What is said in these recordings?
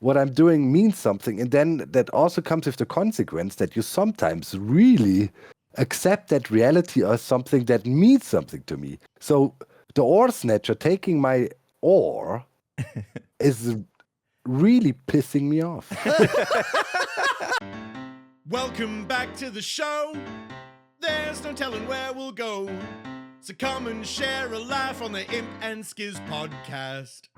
what I'm doing means something. And then that also comes with the consequence that you sometimes really accept that reality as something that means something to me. So the ore snatcher taking my ore is really pissing me off. Welcome back to the show. There's no telling where we'll go. So come and share a laugh on the Imp and Skizz podcast.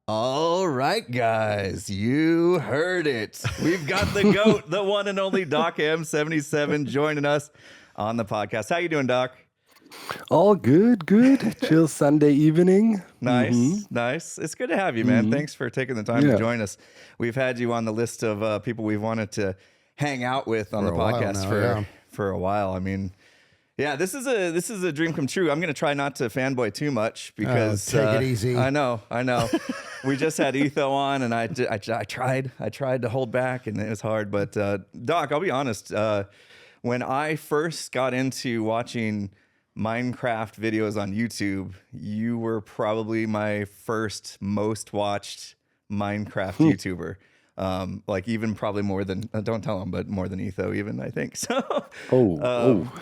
All right, guys, you heard it. We've got the GOAT, the one and only Doc M77 joining us on the podcast. How you doing, Doc? All good. Chill Sunday evening. Nice. It's good to have you, man. Thanks for taking the time to join us. We've had you on the list of people we've wanted to hang out with on the podcast for a while. I mean, yeah, this is a dream come true. I'm going to try not to fanboy too much because take it easy. I know. We just had Etho on, and I tried to hold back, and it was hard. But Doc, I'll be honest. When I first got into watching Minecraft videos on YouTube, you were probably my first most watched Minecraft YouTuber. Like even probably more than don't tell him, but more than Etho even, I think. So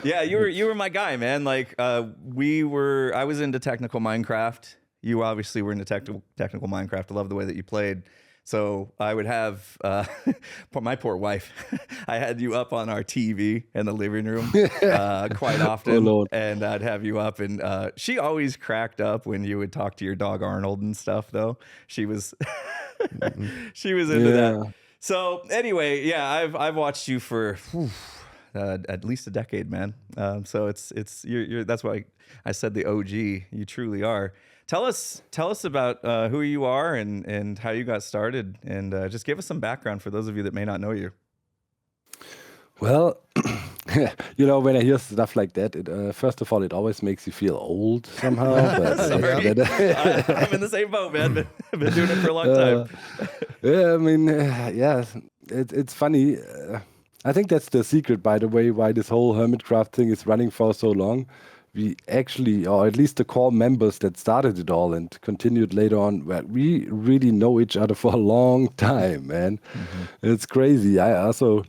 yeah, you were my guy, man. Like I was into technical Minecraft. You obviously were into technical Minecraft. I love the way that you played. So I would have my poor wife. I had you up on our TV in the living room quite often, and I'd have you up. And she always cracked up when you would talk to your dog Arnold and stuff. Though she was she was into that. So anyway, yeah, I've watched you for at least a decade, man. So it's you're that's why I said the OG. You truly are. Tell us about who you are and how you got started, and just give us some background for those of you that may not know you. Well, when I hear stuff like that, first of all, it always makes you feel old somehow. But, I'm in the same boat, man. I've been doing it for a long time. Yeah, I mean, it's funny. I think that's the secret, by the way, why this whole Hermitcraft thing is running for so long. We actually, or at least the core members that started it all and continued later on, we really know each other for a long time, man. It's crazy. I also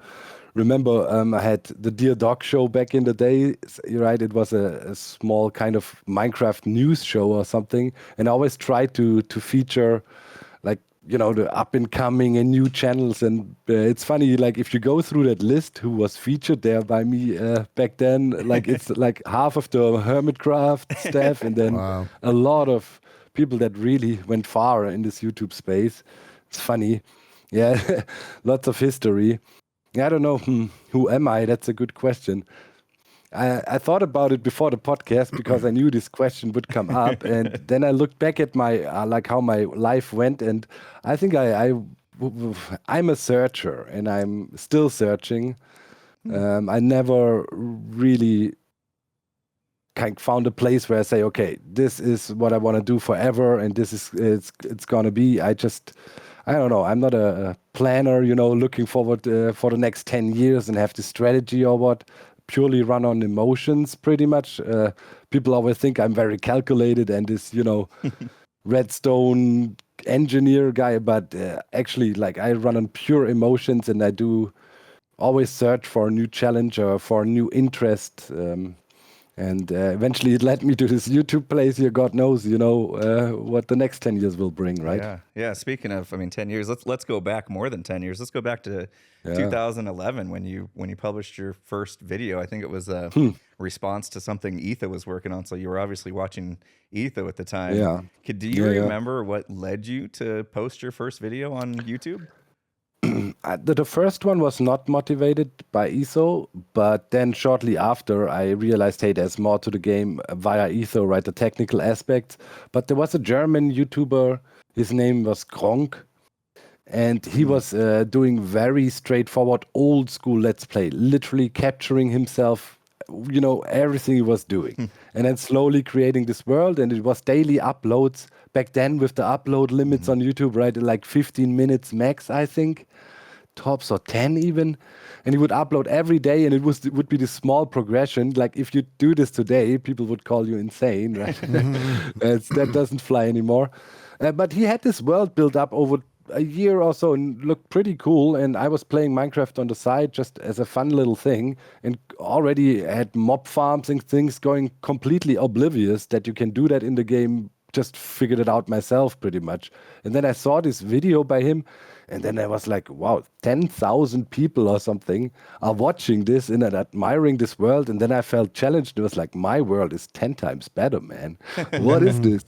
remember I had the Dear Dog show back in the day. You're right, it was a small kind of Minecraft news show or something. And I always tried to feature like, the up and coming and new channels. And it's funny, like if you go through that list who was featured there by me back then, like it's like half of the Hermitcraft staff and then a lot of people that really went far in this YouTube space. It's funny. Yeah, lots of history. I don't know, who am I? That's a good question. I thought about it before the podcast because I knew this question would come up, and then I looked back at my how my life went, and I think I'm a searcher, and I'm still searching. I never really found a place where I say, okay, this is what I want to do forever, and this is it's gonna be. I don't know. I'm not a planner, looking forward for the next 10 years and have this strategy or what. Purely run on emotions, pretty much. People always think I'm very calculated and this, redstone engineer guy, but actually, like I run on pure emotions and I do always search for a new challenge or for a new interest. And eventually it led me to this YouTube place here. God knows, what the next 10 years will bring, right? Yeah. Speaking of, 10 years, let's go back more than 10 years. Let's go back to 2011 when you published your first video. I think it was a response to something Etho was working on. So you were obviously watching Etho at the time. Yeah. Do you remember what led you to post your first video on YouTube? The first one was not motivated by Etho, but then shortly after I realized, hey, there's more to the game via Etho, right? The technical aspects. But there was a German YouTuber, his name was Gronk, and he was doing very straightforward, old school Let's Play, literally capturing himself, everything he was doing. And then slowly creating this world, and it was daily uploads. Back then with the upload limits on YouTube, right? Like 15 minutes max, I think. Tops or 10 even. And he would upload every day, and it would be this small progression. Like if you do this today, people would call you insane, right? That doesn't fly anymore. But he had this world built up over a year or so and looked pretty cool. And I was playing Minecraft on the side just as a fun little thing, and already had mob farms and things, going completely oblivious that you can do that in the game. Just figured it out myself pretty much. And then I saw this video by him, and then I was like, wow, 10,000 people or something are watching this and are admiring this world. And then I felt challenged. It was like, my world is 10 times better, man. What is this?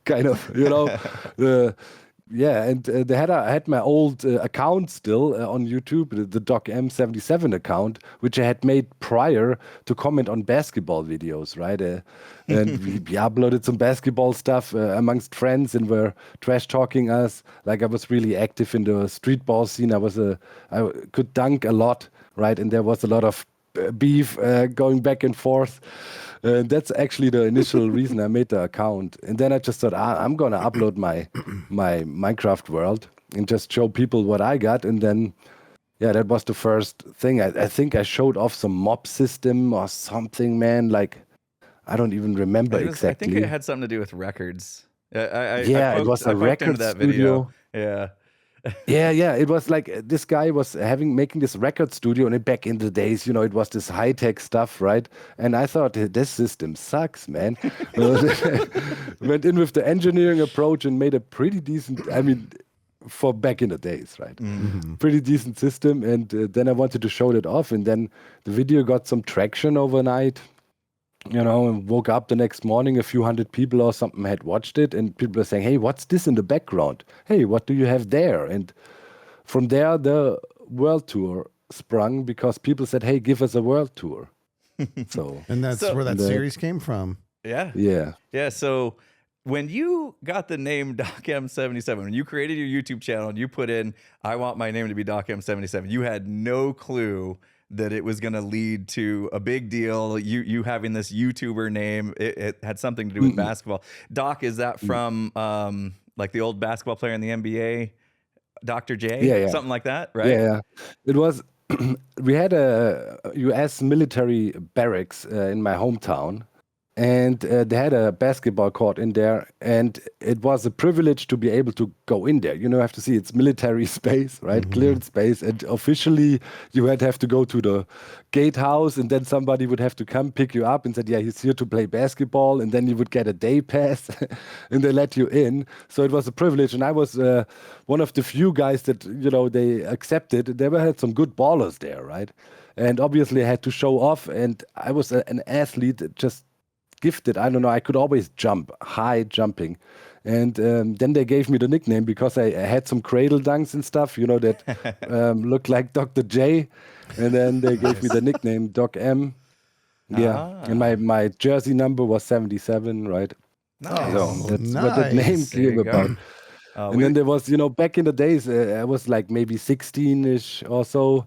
Kind of, yeah, and I had my old account still on YouTube, the Doc M77 account, which I had made prior to comment on basketball videos, right? And we uploaded some basketball stuff amongst friends, and were trash talking us. Like, I was really active in the street ball scene. I could dunk a lot, right? And there was a lot of beef going back and forth. That's actually the initial reason I made the account. And then I just thought, I'm going to upload my Minecraft world and just show people what I got. And then, yeah, that was the first thing. I think I showed off some mob system or something, man. Like, I don't even remember exactly. I think it had something to do with records. It was a record studio. Yeah. Yeah. It was like this guy was making this record studio, and back in the days, it was this high tech stuff, right? And I thought, this system sucks, man. Went in with the engineering approach and made a pretty decent. I mean, for back in the days, right? Mm-hmm. Pretty decent system. And then I wanted to show that off, and then the video got some traction overnight. And woke up the next morning, a few hundred people or something had watched it, and people were saying, hey, what's this in the background? Hey, what do you have there? And from there, the world tour sprung, because people said, hey, give us a world tour. And that's where that series came from. Yeah. So when you got the name Doc M77, when you created your YouTube channel and you put in, I want my name to be Doc M77, you had no clue that it was going to lead to a big deal. You having this YouTuber name, it had something to do with basketball. Doc, is that from like the old basketball player in the NBA, Dr. J? Yeah. Something like that, right? Yeah. It was, we had a US military barracks in my hometown, and they had a basketball court in there, and it was a privilege to be able to go in there. You have to see, it's military space, right? Mm-hmm. Cleared space, and officially you would have to go to the gatehouse, and then somebody would have to come pick you up and said, yeah, he's here to play basketball, and then you would get a day pass, and they let you in. So it was a privilege, and I was one of the few guys that they accepted. They had some good ballers there, right? And obviously I had to show off, and I was an athlete, just gifted. I don't know. I could always jump, high jumping. And then they gave me the nickname because I had some cradle dunks and stuff, that looked like Dr. J. And then they gave me the nickname Doc M. Yeah. And my jersey number was 77, right? Nice. So that's what the name came about. And then there was, back in the days, I was like maybe 16-ish or so.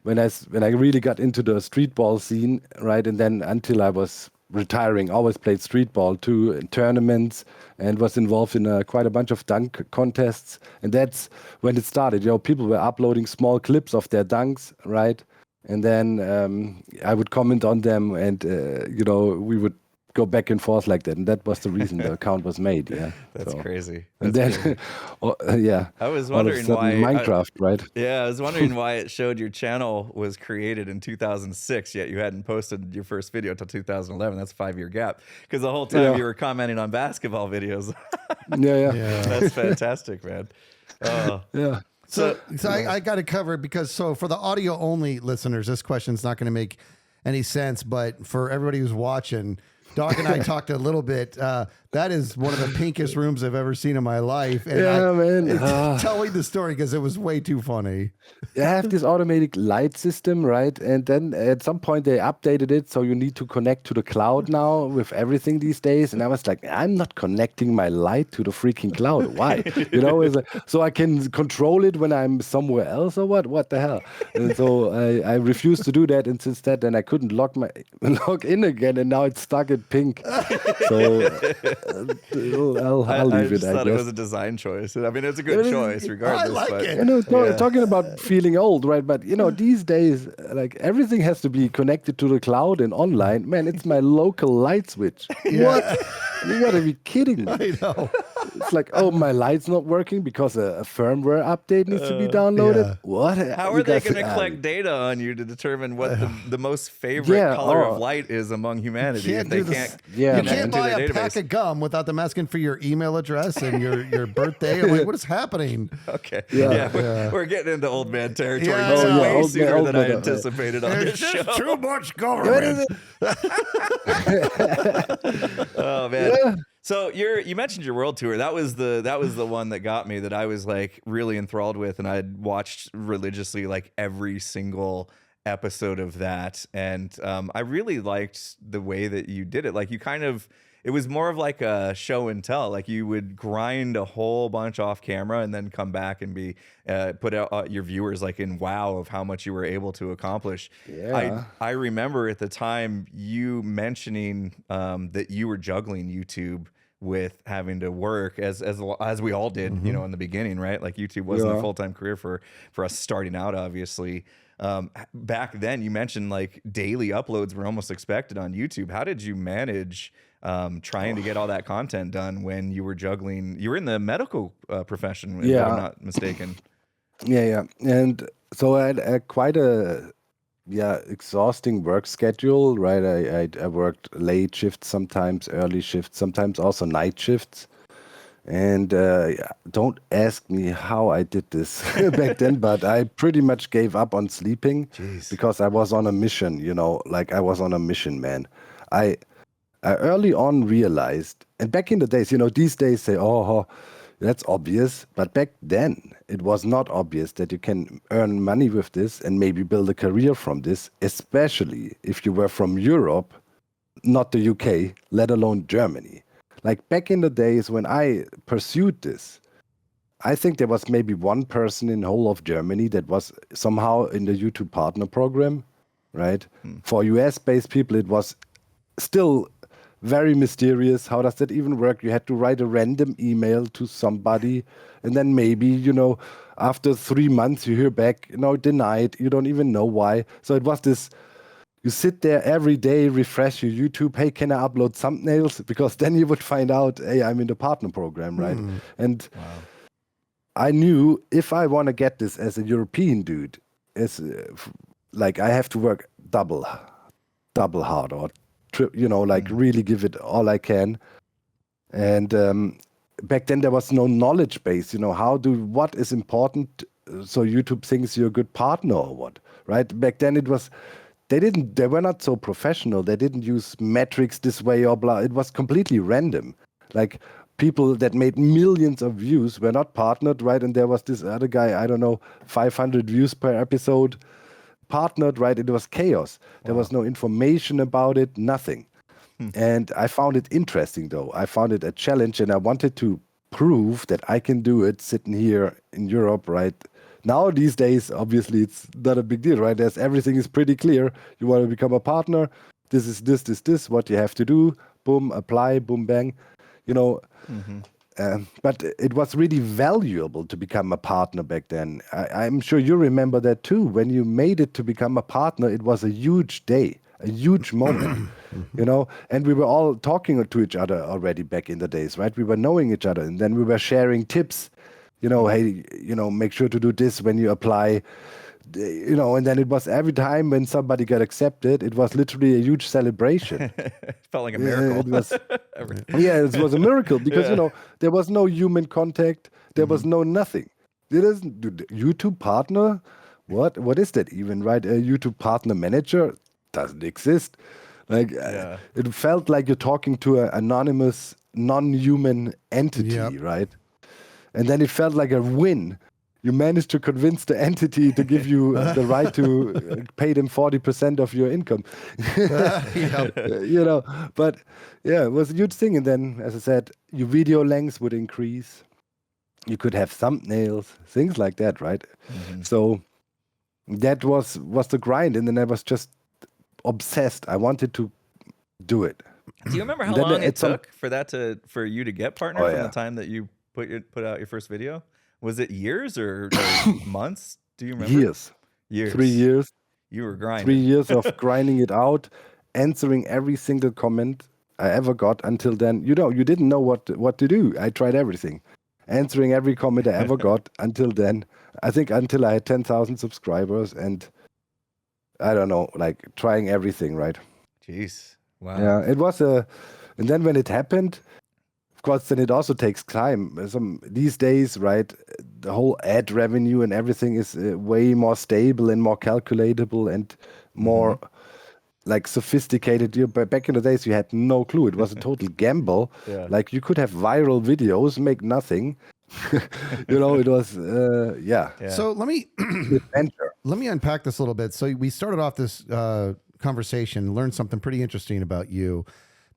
When I really got into the street ball scene, right, and then until I was retiring, always played street ball too in tournaments, and was involved in quite a bunch of dunk contests, and that's when it started. People were uploading small clips of their dunks, right, and then I would comment on them, and we would go back and forth like that, and that was the reason the account was made. Yeah, that's crazy. And then, I was wondering why Minecraft, right? Yeah, I was wondering why it showed your channel was created in 2006, yet you hadn't posted your first video until 2011. That's a 5-year gap, because the whole time you were commenting on basketball videos. Yeah. That's fantastic, man. Yeah. So I got it covered, because for the audio only listeners, this question's not going to make any sense, but for everybody who's watching, Doc and I talked a little bit. That is one of the pinkest rooms I've ever seen in my life. And man. Tell me the story, because it was way too funny. I have this automatic light system, right? And then at some point they updated it, so you need to connect to the cloud now with everything these days. And I was like, I'm not connecting my light to the freaking cloud. Why? It's like, so I can control it when I'm somewhere else, or what? What the hell? And so I refused to do that. And since that, then I couldn't log in again, and now it's stuck at pink. So I'll leave it. I thought it was a design choice. I mean, it's a good choice, regardless. I like it. Talking about feeling old, right? But these days, like, everything has to be connected to the cloud and online. Man, it's my local light switch. What? You gotta be kidding me. I know. It's like, oh, my light's not working because a firmware update needs to be downloaded. Yeah. What? How You are they guys- going to collect data on you to determine what the most favorite Yeah, color of oh. light is among humanity? Can't If they do this. can't Yeah, You man. can't into buy their a pack database. of gum without them asking for your email address and your birthday. I'm like, what is happening? Okay. Yeah, Yeah, we're getting into old man territory. Yeah, This is yeah, way old man- sooner old than I man, anticipated on this show. too much government. Oh man. So you mentioned your world tour. That was the one that got me, that I was like really enthralled with, and I had watched religiously like every single episode of that. And I really liked the way that you did it. Like it was more of like a show and tell. Like you would grind a whole bunch off camera and then come back and be put out your viewers like in wow of how much you were able to accomplish. Yeah. I remember at the time you mentioning that you were juggling YouTube with having to work as we all did, you know, in the beginning, right? Like YouTube wasn't a full-time career for us starting out, obviously. Back then you mentioned like daily uploads were almost expected on YouTube. How did you manage trying to get all that content done when you were juggling? You were in the medical profession, if I'm not mistaken. Yeah. And so I had quite a exhausting work schedule, right? I worked late shifts, sometimes early shifts, sometimes also night shifts. And don't ask me how I did this back then, but I pretty much gave up on sleeping because I was on a mission, you know, like I was on a mission, man. I early on realized, and back in the days, you know, these days say, oh, that's obvious. But back then, it was not obvious that you can earn money with this and maybe build a career from this, especially if you were from Europe, not the UK, let alone Germany. Like back in the days when I pursued this, I think there was maybe one person in the whole of Germany that was somehow in the YouTube partner program, right? For US-based people, it was still very mysterious. How does that even work? You had to write a random email to somebody, and then maybe, you know, after 3 months you hear back, you know, denied. You don't even know why. So it was this, you sit there every day, refresh your YouTube. Hey, can I upload thumbnails? Because then you would find out, hey, I'm in the partner program, right? And I knew if I want to get this as a European dude, it's like I have to work double hard, or you know, like really give it all I can. And back then there was no knowledge base, you know, what is important so YouTube thinks you're a good partner or what, right? Back then it was, they were not so professional. They didn't use metrics this way or blah. It was completely random. Like people that made millions of views were not partnered, right? And there was this other guy, I don't know, 500 views per episode, partnered, right? It was chaos. There was no information about it, nothing. And I found it interesting, though. I found it a challenge, and I wanted to prove that I can do it sitting here in Europe, right? Now, these days, obviously, it's not a big deal, right? Everything is pretty clear. You want to become a partner. This is this, what you have to do. Boom, apply, boom, bang. You know, but it was really valuable to become a partner back then. I'm sure you remember that too. When you made it to become a partner, it was a huge day, a huge moment, you know, and we were all talking to each other already back in the days, right? We were knowing each other, and then we were sharing tips, you know, hey, you know, make sure to do this when you apply, you know, and then it was every time when somebody got accepted, it was literally a huge celebration. Felt like a miracle. It was, it was a miracle because, you know, there was no human contact. There was no nothing. It isn't YouTube partner. What is that even, right? A YouTube partner manager doesn't exist. Like, it felt like you're talking to an anonymous, non-human entity, right? And then it felt like a win. You managed to convince the entity to give you the right to pay them 40% of your income. You know, but yeah, it was a huge thing. And then, as I said, your video lengths would increase. You could have thumbnails, things like that, right? So that was the grind. And then I was just obsessed. I wanted to do it. Do you remember how long it took for you to get partner from the time that you put out your first video? Was it years or months? Do you remember? Years. 3 years. You were grinding. 3 years of grinding it out, answering every single comment. I ever got until then. You didn't know what to do. I tried everything, answering every comment I ever got until then. I think until I had 10,000 subscribers, and I don't know, like trying everything, right? Jeez. Wow. Yeah, it was and then when it happened, of course, then it also takes time. These days, right, the whole ad revenue and everything is way more stable and more calculatable and more like sophisticated. Back in the days, you had no clue. It was a total gamble. Yeah. Like you could have viral videos, make nothing. It was, yeah. So let me Adventure. let me unpack this a little bit. So we started off this conversation, learned something pretty interesting about you.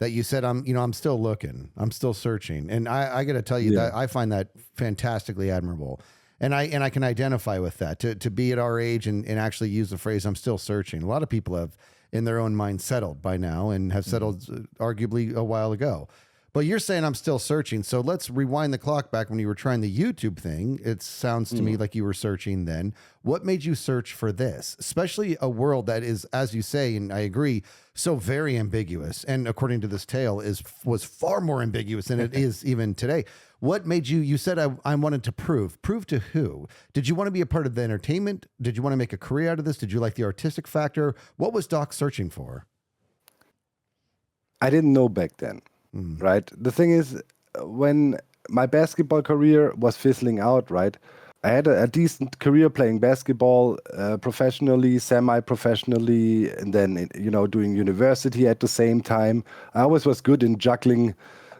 That you said, I'm still looking, I'm still searching, and I got to tell you that I find that fantastically admirable, and I can identify with that. To be at our age and actually use the phrase "I'm still searching." A lot of people have, in their own mind, settled by now and have settled arguably a while ago. But you're saying I'm still searching. So let's rewind the clock back when you were trying the YouTube thing. It sounds to me like you were searching then. What made you search for this? Especially a world that is, as you say, and I agree, so very ambiguous. And according to this tale, was far more ambiguous than it is even today. What made you said I wanted to prove. Prove to who? Did you want to be a part of the entertainment? Did you want to make a career out of this? Did you like the artistic factor? What was Doc searching for? I didn't know back then. Right. The thing is, when my basketball career was fizzling out, right, I had a decent career playing basketball professionally, semi-professionally, and then, doing university at the same time. I always was good in juggling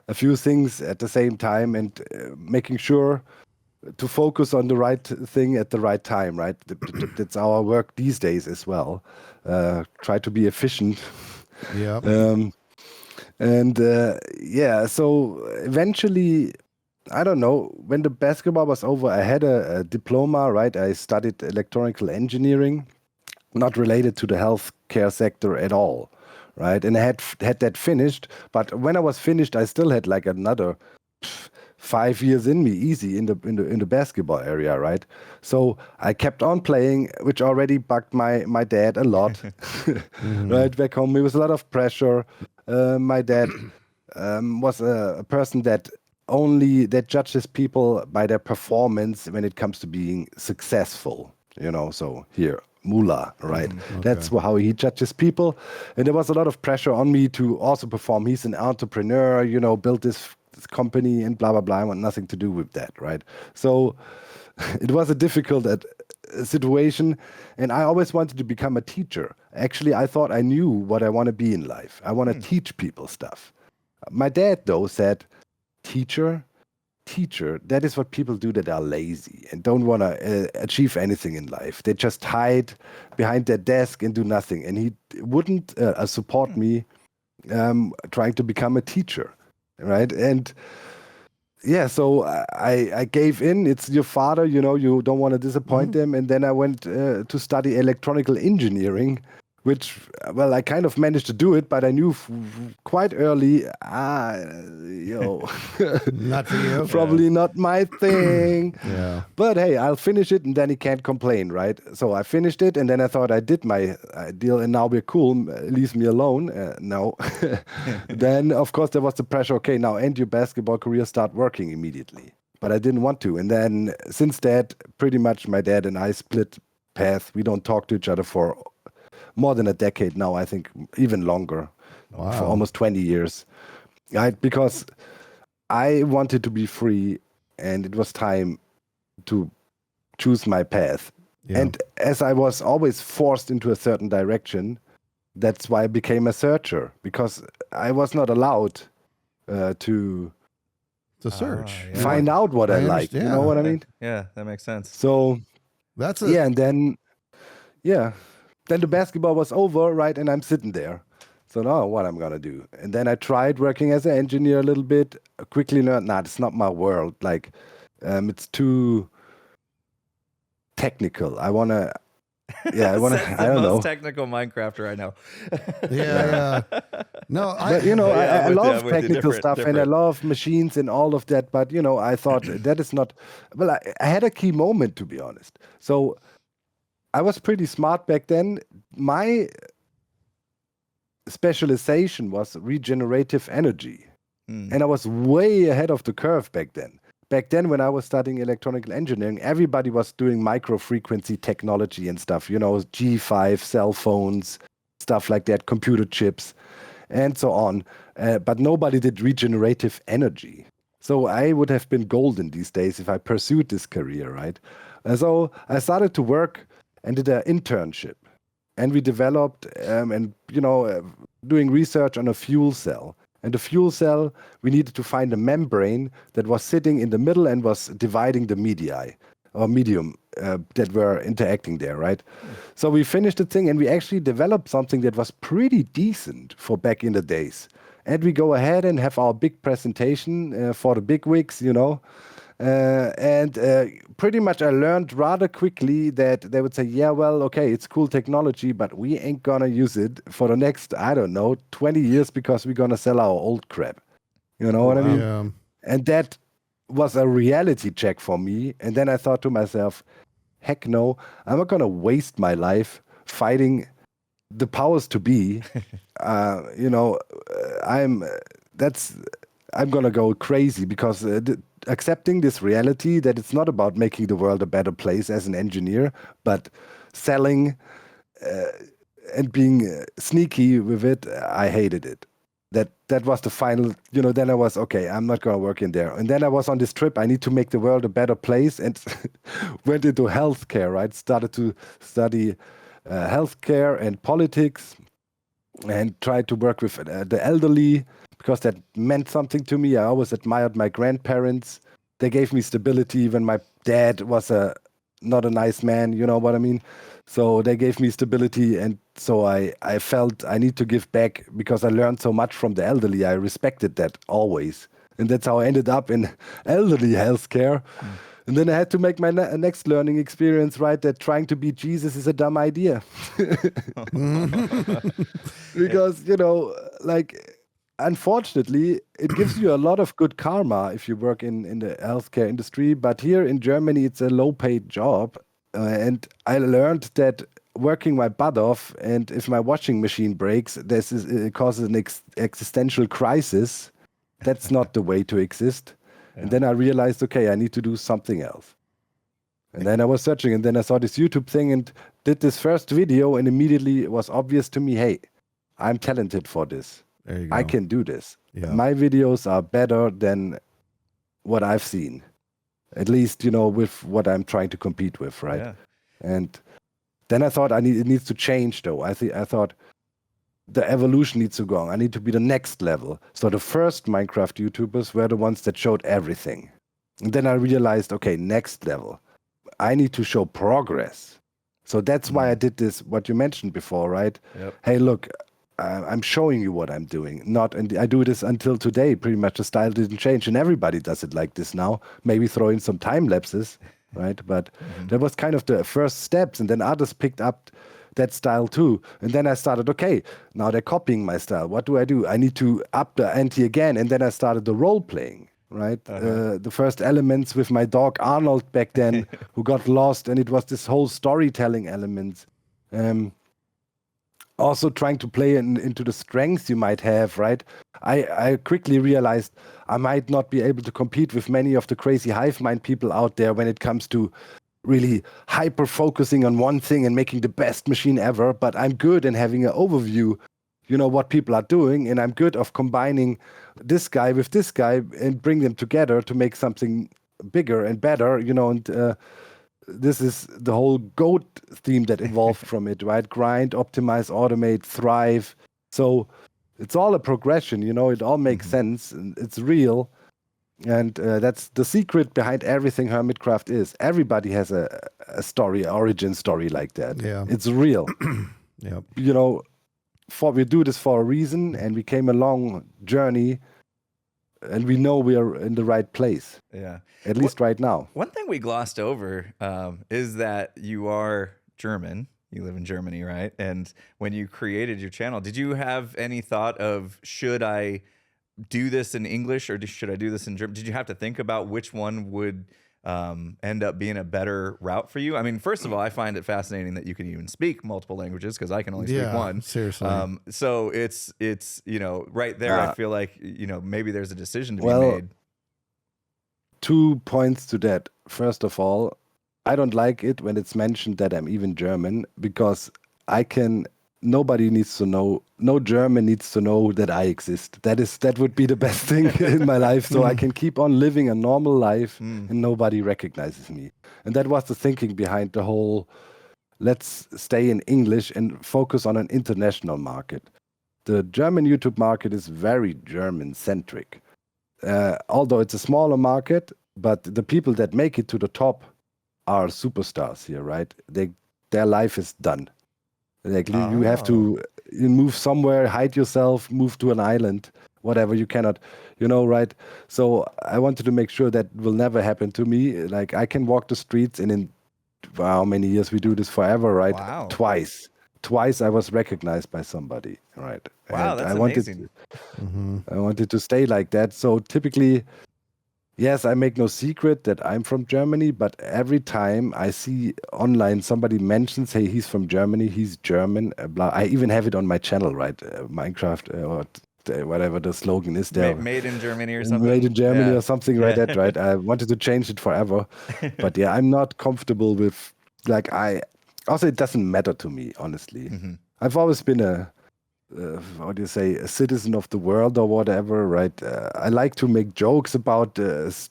a few things at the same time and making sure to focus on the right thing at the right time, right? That's our work these days as well. Try to be efficient. Yeah. And so eventually, I don't know, when the basketball was over, I had a diploma, right? I studied electronical engineering, not related to the healthcare sector at all, right? And I had that finished, but when I was finished, I still had like another 5 years in me, easy in the basketball area, right? So I kept on playing, which already bugged my dad a lot, right? Back home, it was a lot of pressure. My dad was a person that judges people by their performance when it comes to being successful, so here, moolah, right? Okay. That's how he judges people. And there was a lot of pressure on me to also perform. He's an entrepreneur, built this company and blah, blah, blah. I want nothing to do with that, right? So it was a difficult situation, and I always wanted to become a teacher. Actually, I thought I knew what I want to be in life. I want to teach people stuff. My dad, though, said, teacher, that is what people do that are lazy and don't want to achieve anything in life. They just hide behind their desk and do nothing. And he wouldn't support me trying to become a teacher, right? And yeah, so I gave in. It's your father, you don't want to disappoint them. And then I went to study electronical engineering, which, well, I kind of managed to do it, but I knew quite early, Not for you. probably not my thing. Yeah. But hey, I'll finish it, and then he can't complain, right? So I finished it, and then I thought I did my deal, and now we're cool. Leave me alone. No. Then, of course, there was the pressure. Okay, now end your basketball career, start working immediately. But I didn't want to. And then since that, pretty much my dad and I split paths. We don't talk to each other for more than a decade now, I think, even longer, for almost 20 years. Because I wanted to be free, and it was time to choose my path. Yeah. And as I was always forced into a certain direction, that's why I became a searcher, because I was not allowed to search. find out what I like. You know what I mean? Yeah, that makes sense. So That's and then the basketball was over, right? And I'm sitting there. So now what I'm going to do? And then I tried working as an engineer a little bit. I quickly learned, it's not my world. Like, it's too technical. I don't know. Most technical Minecrafter I know. Yeah. No, But, I love technical stuff and I love machines and all of that. But, I thought that is not, well, I had a key moment, to be honest. So I was pretty smart back then. My specialization was regenerative energy. And I was way ahead of the curve back then. Back then, when I was studying electronic engineering, everybody was doing micro-frequency technology and stuff, G5, cell phones, stuff like that, computer chips, and so on. But nobody did regenerative energy. So I would have been golden these days if I pursued this career, right? And so I started to work and did an internship. And we developed doing research on a fuel cell. And the fuel cell, we needed to find a membrane that was sitting in the middle and was dividing the media or medium that were interacting there, right? So we finished the thing and we actually developed something that was pretty decent for back in the days. And we go ahead and have our big presentation for the bigwigs, and pretty much I learned rather quickly that they would say, yeah, well, okay, it's cool technology, but we ain't gonna use it for the next, 20 years because we're gonna sell our old crap. You know what I mean? Yeah. And that was a reality check for me. And then I thought to myself, heck no, I'm not gonna waste my life fighting the powers to be. I'm gonna go crazy because accepting this reality that it's not about making the world a better place as an engineer, but selling and being sneaky with it, I hated it. That was the final, then I was, okay, I'm not going to work in there. And then I was on this trip, I need to make the world a better place, and went into healthcare, right? Started to study healthcare and politics and tried to work with the elderly, because that meant something to me. I always admired my grandparents. They gave me stability when my dad was not a nice man, you know what I mean? So they gave me stability, and so I felt I need to give back because I learned so much from the elderly. I respected that always. And that's how I ended up in elderly healthcare. And then I had to make my next learning experience, right? That trying to be Jesus is a dumb idea. Because, unfortunately, it gives you a lot of good karma if you work in the healthcare industry. But here in Germany, it's a low-paid job. And I learned that working my butt off, and if my washing machine breaks, it causes an existential crisis. That's not the way to exist. Yeah. And then I realized, okay, I need to do something else. And then I was searching, and then I saw this YouTube thing and did this first video, and immediately it was obvious to me, hey, I'm talented for this. There you go. I can do this. Yeah. My videos are better than what I've seen, at least, with what I'm trying to compete with, right? Yeah. And then I thought it needs to change, though. I thought the evolution needs to go on. I need to be the next level. So the first Minecraft YouTubers were the ones that showed everything. And then I realized, okay, next level. I need to show progress. So that's why I did this, what you mentioned before, right? Yep. Hey, look, I'm showing you what I'm doing. And I do this until today. Pretty much the style didn't change, and everybody does it like this now. Maybe throw in some time lapses, right? But that was kind of the first steps, and then others picked up that style too. And then I started, okay, now they're copying my style. What do? I need to up the ante again. And then I started the role playing, right? The first elements with my dog Arnold back then, who got lost, and it was this whole storytelling element. Also trying to play into the strengths you might have, right? I quickly realized I might not be able to compete with many of the crazy hive mind people out there when it comes to really hyper focusing on one thing and making the best machine ever, but I'm good in having an overview, what people are doing, and I'm good of combining this guy with this guy and bring them together to make something bigger and better, and this is the whole GOAT theme that evolved from it, right? Grind, optimize, automate, thrive. So it's all a progression, it all makes sense, and it's real. And that's the secret behind everything Hermitcraft is. Everybody has a story, origin story like that. Yeah. It's real. Yep. We do this for a reason, and we came a long journey, and we know we are in the right place. Yeah. At least right now. One thing we glossed over is that you are German. You live in Germany, right? And when you created your channel, did you have any thought of, should I do this in English or should I do this in German? Did you have to think about which one would end up being a better route for you? I mean, first of all, I find it fascinating that you can even speak multiple languages because I can only speak one. Seriously. So it's right there. I feel like maybe there's a decision to be Well, made. 2 points to that. First of all, I don't like it when it's mentioned that I'm even German because nobody needs to know, no German needs to know that I exist. That would be the best thing in my life. So I can keep on living a normal life and nobody recognizes me. And that was the thinking behind the whole, let's stay in English and focus on an international market. The German YouTube market is very German centric. Although it's a smaller market, but the people that make it to the top are superstars here, right? Their life is done. Like you have to move somewhere, hide yourself, move to an island, whatever. You cannot, right? So I wanted to make sure that will never happen to me. Like I can walk the streets, and in how many years we do this forever, right? Wow. Twice I was recognized by somebody, right? Wow, And that's amazing. I wanted to stay like that. So typically, yes, I make no secret that I'm from Germany, but every time I see online somebody mentions, hey, he's from Germany, he's German, blah. I even have it on my channel, right? Minecraft or whatever the slogan is there. Made in Germany or something. Made in Germany or something like that, right? I wanted to change it forever. But yeah, I'm not comfortable with, also it doesn't matter to me, honestly. I've always been a citizen of the world or whatever, right? I like to make jokes about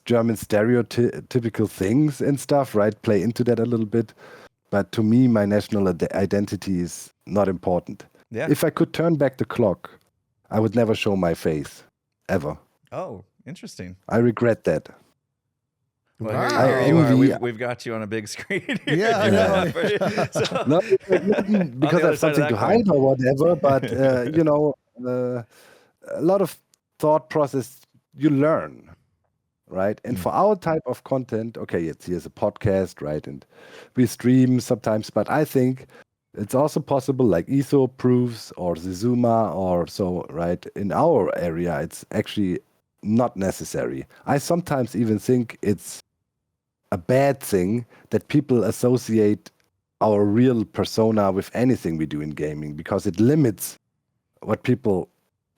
German stereotypical things and stuff, right? Play into that a little bit. But to me, my national identity is not important. Yeah. If I could turn back the clock, I would never show my face, ever. Oh, interesting. I regret that. Well, Wow. here you are. We've got you on a big screen. Yeah, I know. So, Not because I other have side of something that to hide or whatever, but a lot of thought process you learn, right? And for our type of content, okay, here's a podcast, right? And we stream sometimes, but I think it's also possible, like Etho proves or Zizuma or so, right? In our area, it's actually not necessary. I sometimes even think it's a bad thing that people associate our real persona with anything we do in gaming because it limits what people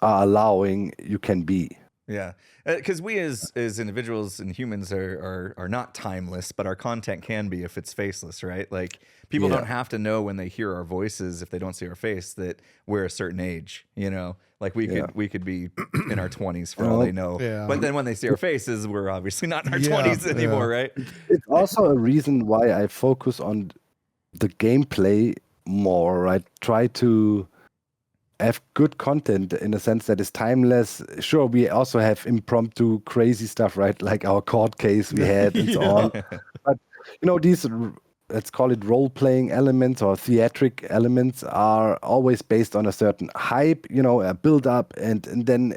are allowing you can be. yeah, because we as individuals and humans are not timeless, but our content can be if it's faceless, right? Like people don't have to know when they hear our voices if they don't see our face that we're a certain age, Like we could be in our 20s for all they know. Yeah. But then when they see our faces, we're obviously not in our 20s anymore, right? It's also a reason why I focus on the gameplay more, right? Try to have good content in a sense that is timeless. Sure, we also have impromptu crazy stuff, right? Like our court case we had and so on. But these, let's call it role-playing elements or theatric elements are always based on a certain hype, a build-up, and then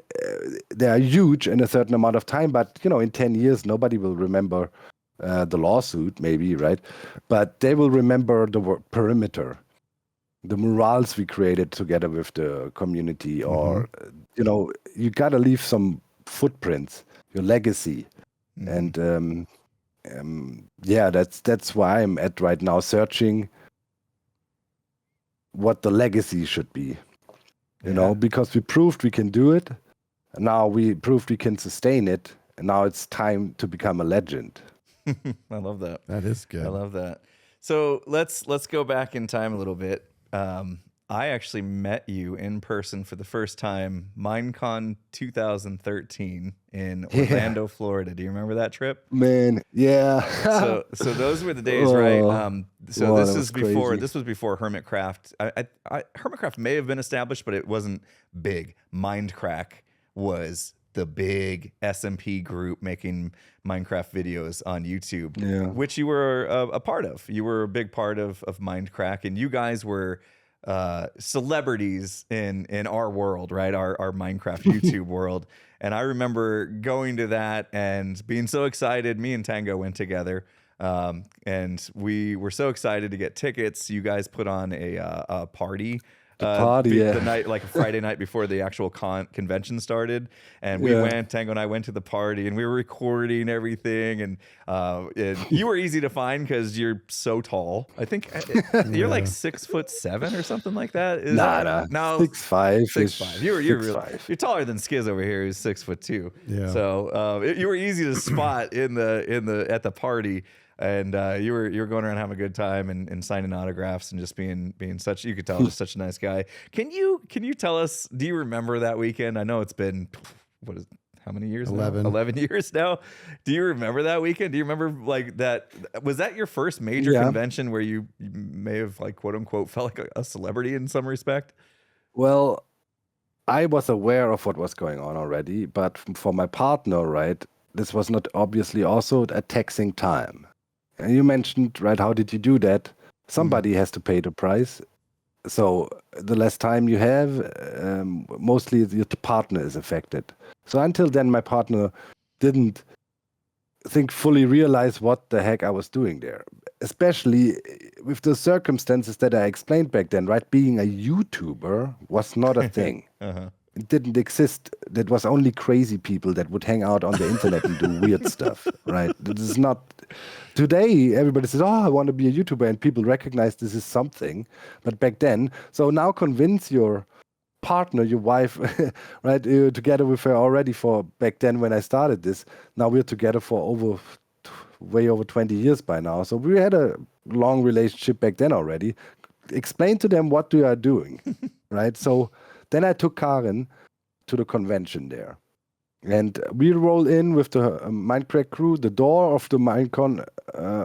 they are huge in a certain amount of time. But, in 10 years, nobody will remember the lawsuit, maybe, right? But they will remember the perimeter, the murals we created together with the community, or, you got to leave some footprints, your legacy. And that's why I'm at right now, searching what the legacy should be, because we proved we can do it. And now we proved we can sustain it. And now it's time to become a legend. I love that. That is good. I love that. So let's go back in time a little bit. I actually met you in person for the first time, Minecon 2013 in Orlando, Florida. Do you remember that trip? Man, yeah. So those were the days, right? So this was crazy. before Hermitcraft. Hermitcraft may have been established, but it wasn't big. Mindcrack was the big SMP group making Minecraft videos on YouTube, which you were a part of. You were a big part of Mindcrack, and you guys were celebrities in our world, right? Our Minecraft YouTube world. And I remember going to that and being so excited. Me and Tango went together, and we were so excited to get tickets. You guys put on a party party, the night, like a Friday night before the actual convention started, and we went. Tango and I went to the party, and we were recording everything. And you were easy to find because you're so tall. I think you're like 6'7" or something like that. Nah, no, 6'5". 6'5". You're taller than Skizz over here, who's 6'2". Yeah. So you were easy to spot at the party. And you were going around having a good time and signing autographs and just being such, you could tell, just such a nice guy. Can you tell us, do you remember that weekend? I know it's been how many years 11. now? 11 years now. Do you remember that weekend? Do you remember like that? Was that your first major convention where you may have like quote unquote felt like a celebrity in some respect? Well, I was aware of what was going on already, but for my partner, right, this was not obviously also a taxing time. And you mentioned, right, how did you do that? Somebody has to pay the price. So the less time you have, mostly your partner is affected. So until then, my partner didn't fully realize what the heck I was doing there, especially with the circumstances that I explained back then, right? Being a YouTuber was not a thing. It didn't exist. That was only crazy people that would hang out on the internet and do weird stuff, right? This is not... Today, everybody says, oh, I want to be a YouTuber, and people recognize this is something. But back then, so now convince your partner, your wife, right? You're together with her already for back then when I started this. Now we're together for way over 20 years by now. So we had a long relationship back then already. Explain to them what you are doing, right? So then I took Karen to the convention there. And we roll in with the Mindcrack crew, the door of the Minecon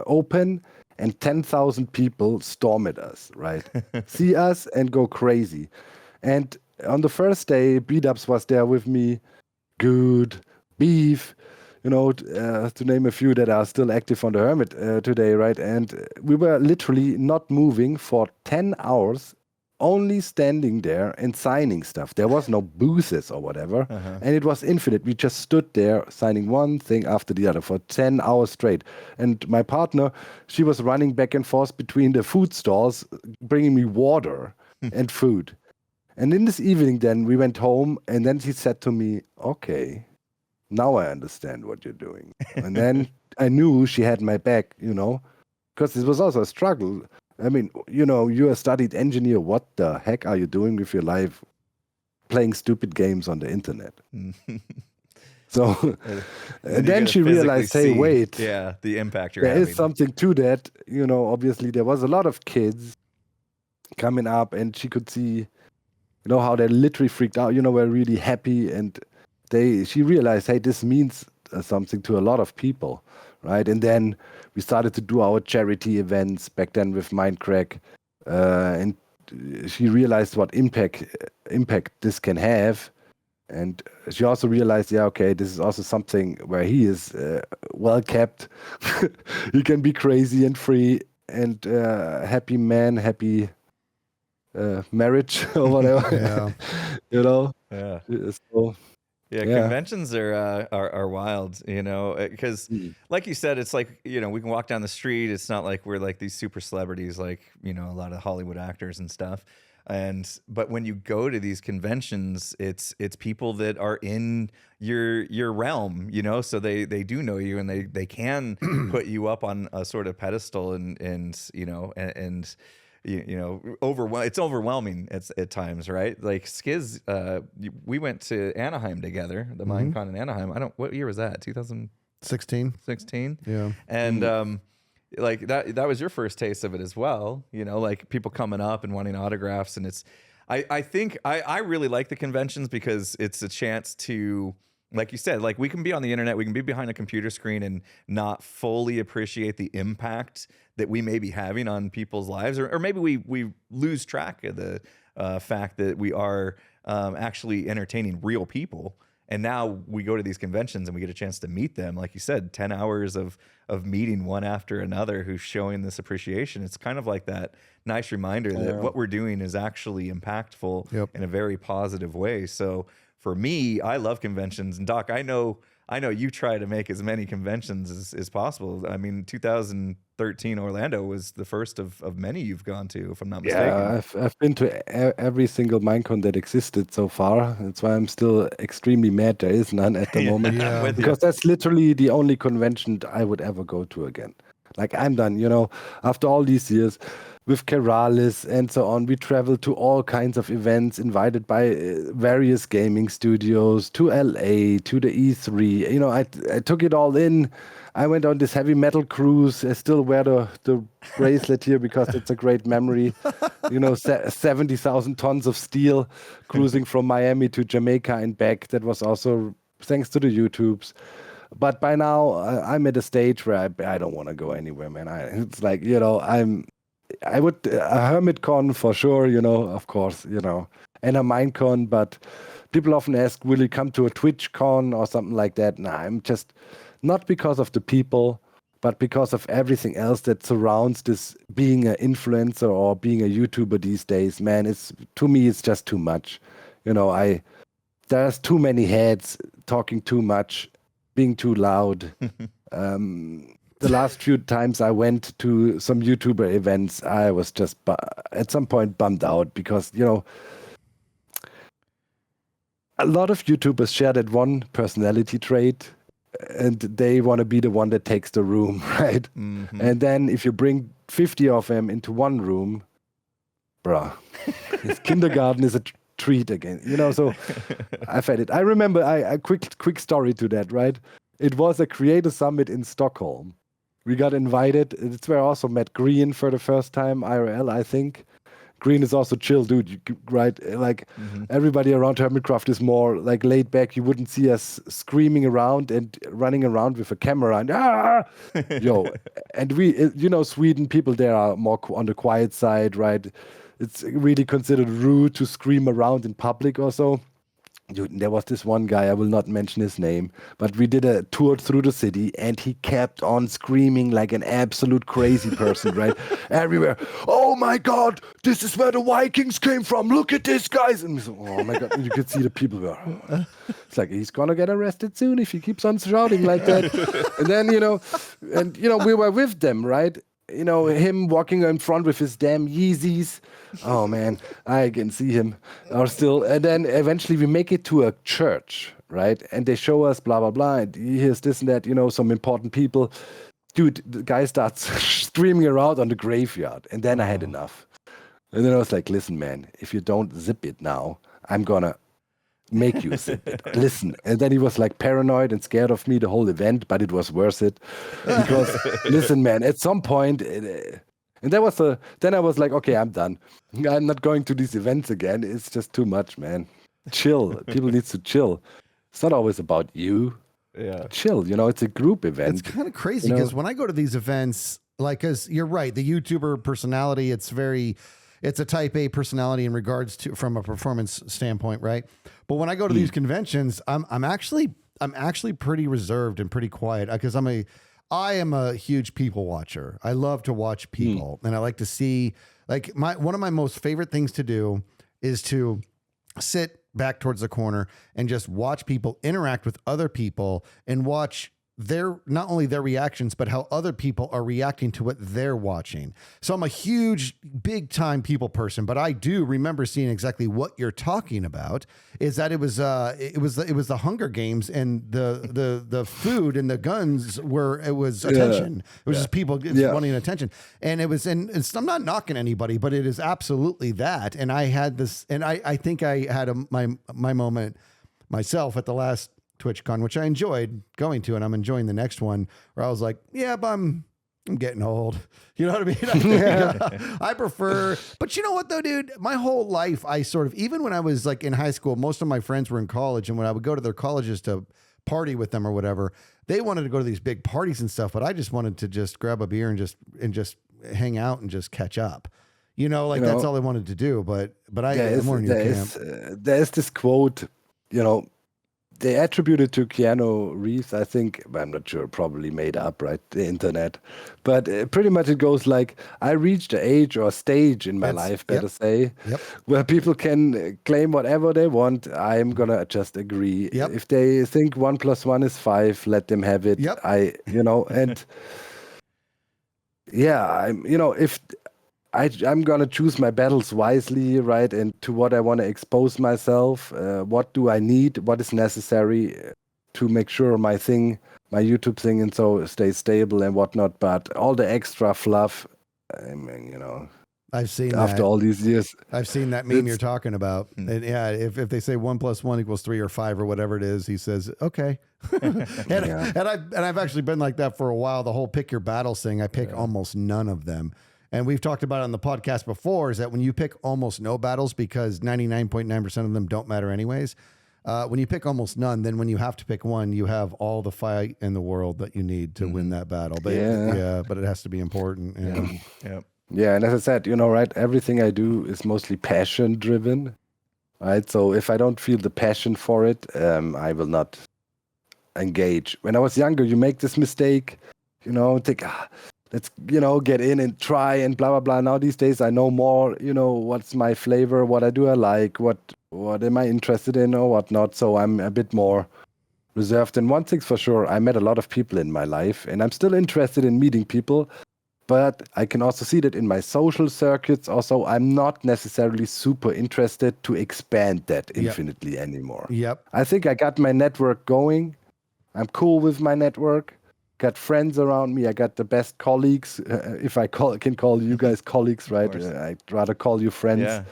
open, and 10,000 people storm at us, right? See us and go crazy. And on the first day, B-Dubs was there with me, Good, Beef, to name a few that are still active on the Hermit today, right? And we were literally not moving for 10 hours, only standing there and signing stuff. There was no booths or whatever, and it was infinite. We just stood there signing one thing after the other for 10 hours straight. And my partner, she was running back and forth between the food stalls, bringing me water and food. And in this evening, then we went home, and then she said to me, "Okay, now I understand what you're doing." And then I knew she had my back, because it was also a struggle. I mean, you're a studied engineer. What the heck are you doing with your life playing stupid games on the internet? So then she realized, hey, wait. Yeah, the impact you're having. having. There is something to that. Obviously there was a lot of kids coming up, and she could see, how they literally freaked out, were really happy. And she realized, hey, this means something to a lot of people. Right, and then we started to do our charity events back then with Mindcrack, and she realized what impact this can have, and she also realized, this is also something where he is well kept. He can be crazy and free and happy man, happy marriage or whatever. Yeah. So. Yeah, conventions are wild, because like you said, it's like, we can walk down the street. It's not like we're like these super celebrities, like, a lot of Hollywood actors and stuff. But when you go to these conventions, it's people that are in your realm, so they do know you, and they can put you up on a sort of pedestal and it's overwhelming at times, right? Like Skizz, we went to Anaheim together, the Minecon in Anaheim. What year was that? 2016. 16. Yeah. And like that was your first taste of it as well. Like people coming up and wanting autographs, and I think I really like the conventions because it's a chance to, like you said, like we can be on the internet, we can be behind a computer screen and not fully appreciate the impact that we may be having on people's lives, or maybe we lose track of the fact that we are actually entertaining real people. And now we go to these conventions and we get a chance to meet them. Like you said, 10 hours of meeting one after another who's showing this appreciation. It's kind of like that nice reminder that what we're doing is actually impactful in a very positive way. So for me, I love conventions. And Doc, I know I know you try to make as many conventions as possible. I mean, 2013 Orlando was the first of many you've gone to, if I'm not mistaken. Yeah, I've been to every single Minecon that existed so far. That's why I'm still extremely mad there is none at the moment. I'm with you. Because that's literally the only convention I would ever go to again. Like, I'm done, you know, after all these years with Keralis and so on, we traveled to all kinds of events invited by various gaming studios to LA, to the E3. You know, I took it all in. I went on this heavy metal cruise. I still wear the bracelet here because it's a great memory. You know, 70,000 tons of steel cruising from Miami to Jamaica and back. That was also thanks to the YouTubes. But by now, I'm at a stage where I don't want to go anywhere, man. It's like, you know, I would, a Hermitcon for sure, you know, of course, you know, and a Minecon, but people often ask, will you come to a TwitchCon or something like that? Nah, I'm just, not because of the people, but because of everything else that surrounds this being an influencer or being a YouTuber these days, man. To me, it's just too much. You know, there's too many heads talking too much, being too loud. The last few times I went to some YouTuber events, I was just at some point bummed out because, you know, a lot of YouTubers share that one personality trait and they want to be the one that takes the room, right? Mm-hmm. And then if you bring 50 of them into one room, bruh, this kindergarten is a treat again, you know, so I've had it. I remember a quick story to that, right? It was a creator summit in Stockholm. We got invited. It's where I also met Green for the first time, IRL, I think. Green is also chill, dude, right? Like, everybody around Hermitcraft is more like laid back. You wouldn't see us screaming around and running around with a camera and yo. And you know, Sweden, people there are more on the quiet side, right? It's really considered rude to scream around in public or so. Dude, there was this one guy, I will not mention his name, but we did a tour through the city and he kept on screaming like an absolute crazy person, right? Everywhere. Oh my God, this is where the Vikings came from. Look at this, guys. And we said, oh my God, and you could see the people go, it's like, he's going to get arrested soon if he keeps on shouting like that. And then, you know, we were with them, right? You know, him walking in front with his damn Yeezys. Oh, man, I can see him. Or still, and then eventually we make it to a church, right? And they show us blah, blah, blah. And he hears this and that, you know, some important people. Dude, the guy starts screaming around on the graveyard. And then I had enough. And then I was like, listen, man, if you don't zip it now, I'm going to make you zip it. Listen. And then he was like paranoid and scared of me the whole event, but it was worth it. Because, listen, man, at some point, and then I was like, okay, I'm done. I'm not going to these events again. It's just too much, man. Chill. People need to chill. It's not always about you. Yeah. Chill. You know, it's a group event. It's kind of crazy because when I go to these events, like, because you're right, the YouTuber personality, it's a type A personality in regards to from a performance standpoint, right? But when I go to these conventions, I'm actually pretty reserved and pretty quiet because I am a huge people watcher. I love to watch people, and I like to see, like, one of my most favorite things to do is to sit back towards the corner and just watch people interact with other people and watch not only their reactions, but how other people are reacting to what they're watching. So I'm a huge, big time people person, but I do remember seeing exactly what you're talking about. Is that it was the Hunger Games and the food and the guns it was attention. It was just people wanting attention, and it was. And I'm not knocking anybody, but it is absolutely that. And I had this, and I think I had my moment myself at the last TwitchCon, which I enjoyed going to, and I'm enjoying the next one, where I was like, yeah, but I'm getting old. You know what I mean? I prefer, but you know what though, dude? My whole life, I sort of, even when I was like in high school, most of my friends were in college, and when I would go to their colleges to party with them or whatever, they wanted to go to these big parties and stuff, but I just wanted to just grab a beer and just hang out and just catch up. You know, like that's all I wanted to do. But I'm more in your camp. There's this quote, you know, they attribute it to Keanu Reeves, I think. But I'm not sure, probably made up, right? The internet. But pretty much it goes like, I reached an age or stage in my life, better say, where people can claim whatever they want. I'm going to just agree. If they think 1 + 1 is 5, let them have it. And if I'm gonna choose my battles wisely, right? And to what I want to expose myself. What do I need? What is necessary to make sure my YouTube thing, and so stays stable and whatnot. But all the extra fluff, I mean, I've seen after all these years. I've seen that meme you're talking about. And if they say 1 + 1 = 3 or 5 or whatever it is, he says, okay. and I've actually been like that for a while. The whole pick your battles thing, I pick almost none of them. And we've talked about it on the podcast before, is that when you pick almost no battles, because 99.9% of them don't matter anyways, when you pick almost none, then when you have to pick one, you have all the fight in the world that you need to win that battle. But but it has to be important. Yeah, and as I said, right, everything I do is mostly passion driven, right? So if I don't feel the passion for it, I will not engage. When I was younger, you make this mistake, think, let's, get in and try and blah, blah, blah. Now these days I know more, what's my flavor, what I like, what am I interested in or whatnot. So I'm a bit more reserved. And one thing's for sure, I met a lot of people in my life and I'm still interested in meeting people. But I can also see that in my social circuits also, I'm not necessarily super interested to expand that infinitely anymore. I think I got my network going. I'm cool with my network. Got friends around me. I got the best colleagues. If I can call you guys colleagues, right? I'd rather call you friends.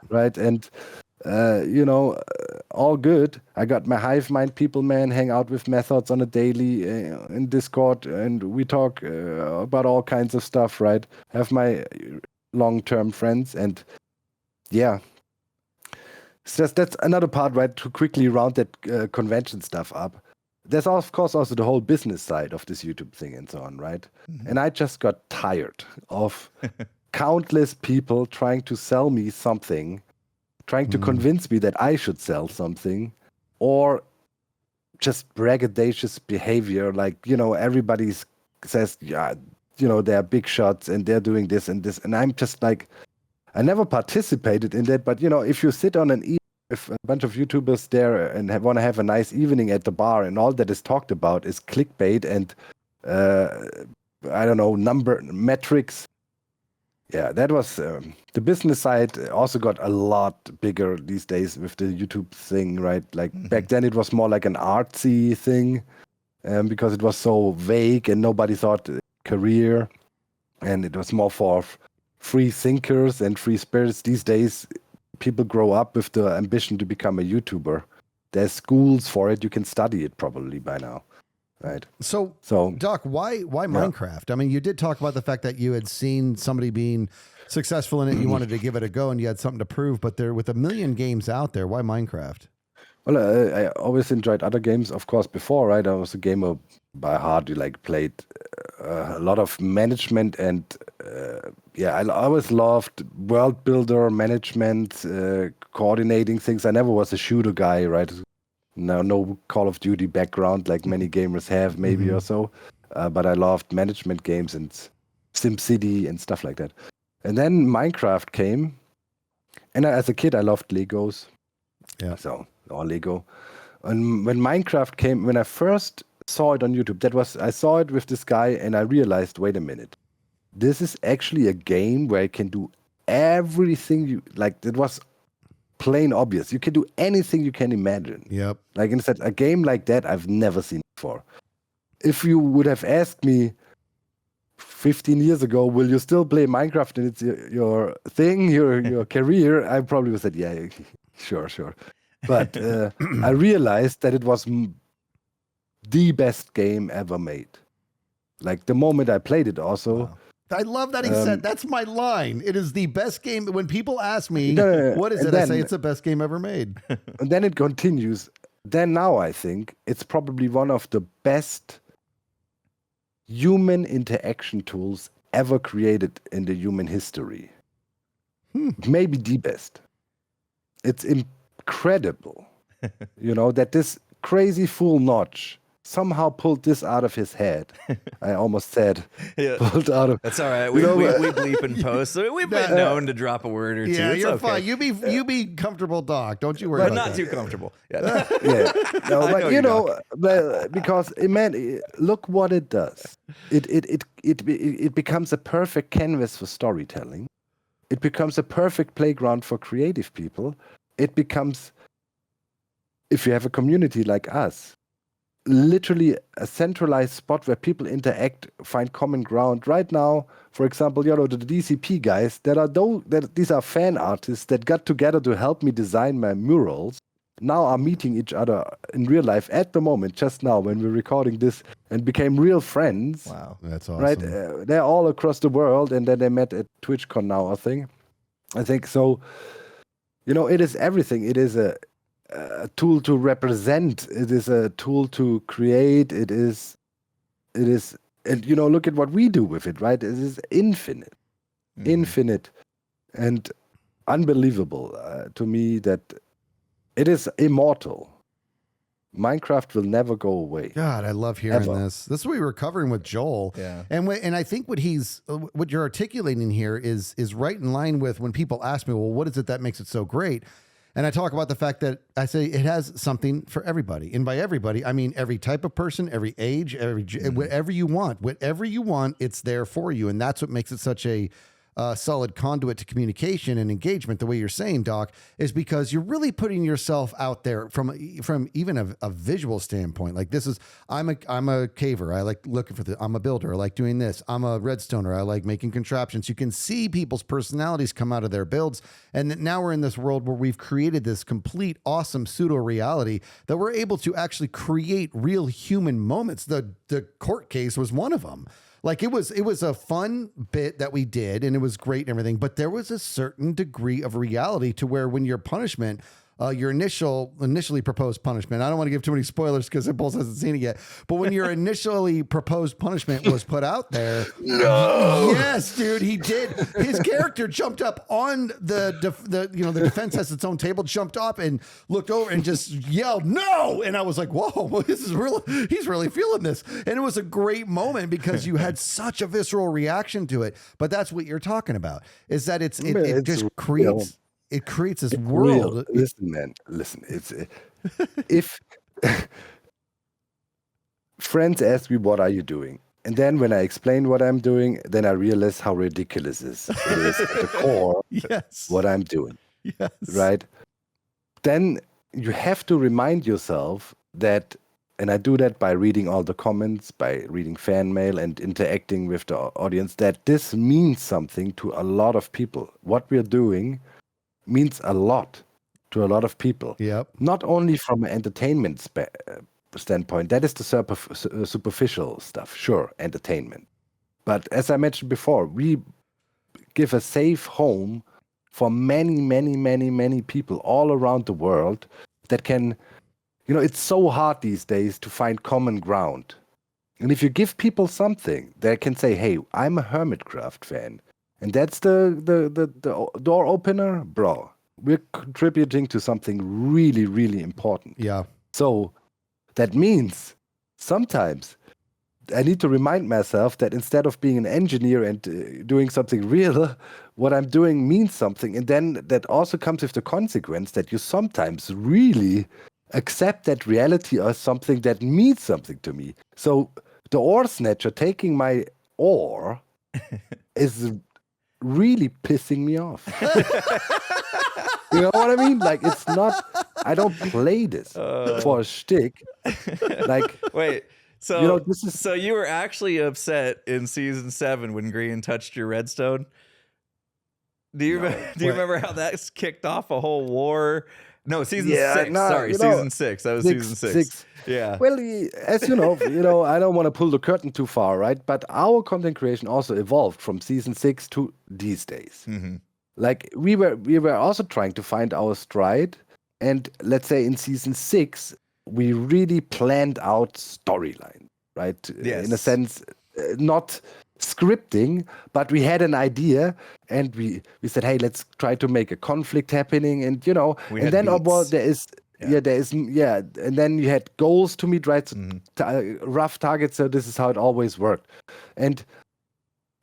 Right. And, all good. I got my hive mind people, man, hang out with methods on a daily in Discord, and we talk about all kinds of stuff, right? Have my long-term friends, and it's just, that's another part, right? To quickly round that convention stuff up. There's of course also the whole business side of this YouTube thing and so on, right? And I just got tired of countless people trying to sell me something, trying to convince me that I should sell something, or just braggadocious behavior. Like, everybody says, they're big shots and they're doing this and this. And I'm just like, I never participated in that. But, if you sit on an with a bunch of YouTubers there and want to have a nice evening at the bar, and all that is talked about is clickbait and I don't know, number metrics. Yeah, that was the business side also got a lot bigger these days with the YouTube thing, right? Like back then it was more like an artsy thing because it was so vague and nobody thought career, and it was more for free thinkers and free spirits. These days people grow up with the ambition to become a YouTuber. There's schools for it. You can study it probably by now. Right. So Doc, why Minecraft? I mean, you did talk about the fact that you had seen somebody being successful in it. You wanted to give it a go and you had something to prove, but there, with a million games out there, why Minecraft? Well, I always enjoyed other games, of course, before, right? I was a gamer by heart. You played a lot of management and I always loved world builder management, coordinating things. I never was a shooter guy, right? No Call of Duty background like many gamers have, maybe or so. But I loved management games and SimCity and stuff like that. And then Minecraft came, and as a kid, I loved Legos. Yeah. So, or Lego. And when Minecraft came, when I first saw it on YouTube, I saw it with this guy, and I realized, wait a minute, this is actually a game where I can do everything it was plain obvious. You can do anything you can imagine. Yep. Like instead, a game like that I've never seen before. If you would have asked me 15 years ago, will you still play Minecraft and it's your thing, your career? I probably would have said, yeah, sure. But I realized that it was the best game ever made. Like the moment I played it also. Wow. I love that he said, that's my line. It is the best game. When people ask me, what is it? I say it's the best game ever made. And then it continues. Then now I think it's probably one of the best human interaction tools ever created in the human history. Maybe the best. It's incredible, that this crazy fool Notch somehow pulled this out of his head. I almost said Yeah. pulled out of. That's all right. We bleep and post. So we've been known to drop a word or two. Yeah, It's you're okay. fine. You be comfortable, Doc. Don't you worry But about not that. too comfortable. Yeah. Yeah, no, I but know you you, know, because man, look what it does. It becomes a perfect canvas for storytelling. It becomes a perfect playground for creative people. It becomes, if you have a community like us, literally a centralized spot where people interact, find common ground. Right now, for example, you know, the DCP guys these are fan artists that got together to help me design my murals. Now are meeting each other in real life at the moment, just now when we're recording this, and became real friends. Wow. That's awesome. Right? They're all across the world, and then they met at TwitchCon now, I think so. You know, it is everything. It is a tool to represent. It is a tool to create. It is, and you know, look at what we do with it, right? It is infinite, infinite, and unbelievable to me that it is immortal. Minecraft will never go away. God, I love hearing Ever. this. This is what we were covering with Joel. Yeah. And I think what you're articulating here is right in line with when people ask me, well, what is it that makes it so great? And I talk about the fact that I say it has something for everybody. And by everybody, I mean every type of person, every age, whatever you want, it's there for you. And that's what makes it such a solid conduit to communication and engagement, the way you're saying, Doc, is because you're really putting yourself out there from even a visual standpoint. Like this is, I'm a caver. I like looking for I'm a builder. I like doing this. I'm a redstoner. I like making contraptions. You can see people's personalities come out of their builds. And now we're in this world where we've created this complete awesome pseudo reality that we're able to actually create real human moments. The court case was one of them. Like it was a fun bit that we did and it was great and everything, but there was a certain degree of reality to where when your punishment, your initially proposed punishment, I don't want to give too many spoilers because Impulse hasn't seen it yet, but when your initially proposed punishment was put out there, no, yes, dude, he did. His character jumped up on the defense has its own table, jumped up and looked over and just yelled no, and I was like, whoa, this is real. He's really feeling this, and it was a great moment because you had such a visceral reaction to it. But that's what you're talking about, is that it just creates. It creates this world. Real. Listen, man. Listen. It's if friends ask me, "What are you doing?" and then when I explain what I'm doing, then I realize how ridiculous it is at the core. Yes. What I'm doing. Yes. Right. Then you have to remind yourself that, and I do that by reading all the comments, by reading fan mail, and interacting with the audience. That this means something to a lot of people. What we're doing means a lot to a lot of people. Yep. Not only from an entertainment standpoint, that is the superficial stuff, sure, entertainment. But as I mentioned before, we give a safe home for many, many, many, many people all around the world that can, you know, it's so hard these days to find common ground. And if you give people something, they can say, hey, I'm a Hermitcraft fan. And that's the door opener, bro. We're contributing to something really, really important. Yeah. So that means sometimes I need to remind myself that instead of being an engineer and doing something real, what I'm doing means something. And then that also comes with the consequence that you sometimes really accept that reality as something that means something to me. So the ore snatcher taking my ore is really pissing me off. You know what I mean? Like, it's not, I don't play this for a shtick. Like, wait, so you know, this is, so you were actually upset in season 7 when Green touched your redstone? Do you remember how that kicked off a whole war? No, season 6. no, Sorry, you know, season 6. That was season 6. Yeah. Well, as you know, I don't want to pull the curtain too far, right? But our content creation also evolved from season 6 to these days. Mm-hmm. Like we were also trying to find our stride, and let's say in season 6 we really planned out storyline, right? Yes. In a sense, not scripting, but we had an idea, and we said, hey, let's try to make a conflict happening, and you know, We and had then beats. well, there is there is, and then you had goals to meet, right? So rough targets. So this is how it always worked. And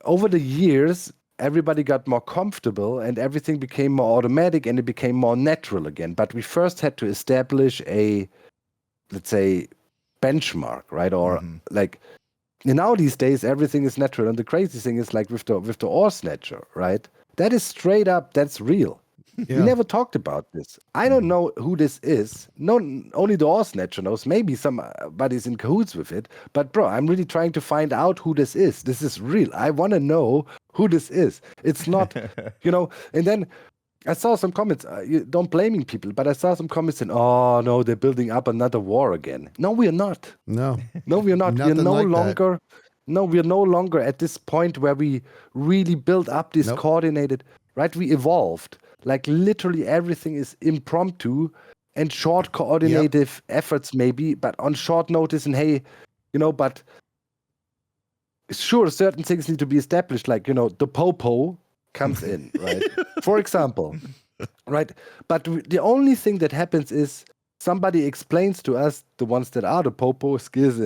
over the years, everybody got more comfortable and everything became more automatic and it became more natural again. But we first had to establish a, let's say, benchmark, right? Or like, now these days, everything is natural. And the crazy thing is, like with the ore snatcher, right? That is straight up, that's real. We never talked about this. I don't know who this is. No, only the ore snatcher knows. Maybe somebody's in cahoots with it. But bro, I'm really trying to find out who this is. This is real. I want to know who this is. It's not, and then I saw some comments, don't blaming people, but I saw some comments saying, oh no, they're building up another war again. No, we're not. No, we're not. We're no like longer. No, we're no longer at this point where we really build up this coordinated, right? We evolved. Like literally everything is impromptu and short coordinated efforts maybe, but on short notice and hey, but sure, certain things need to be established, like, the popo comes in, right? For example, right? But the only thing that happens is somebody explains to us, the ones that are the popo, Skizz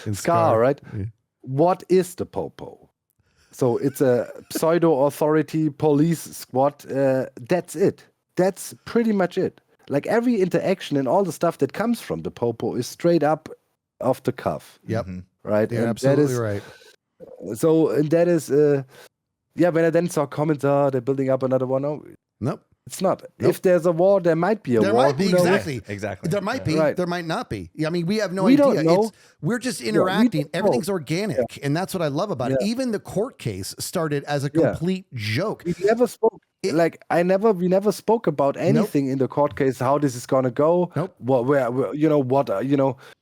and Scar, right? Yeah. What is the popo? So it's a pseudo-authority police squad. That's it. That's pretty much it. Like every interaction and all the stuff that comes from the popo is straight up off the cuff. Yep. Right? You're absolutely right. So, and that is, when I then saw comments, they're building up another one. No, nope. It's not. Nope. If there's a war, there might be a war. There might be, exactly. There might be. Right. There might not be. I mean, we have no idea. Don't know. We're just interacting. Everything's organic. And that's what I love about it. Even the court case started as a complete joke. We never spoke. We never spoke about anything in the court case, how this is going to go. Nope.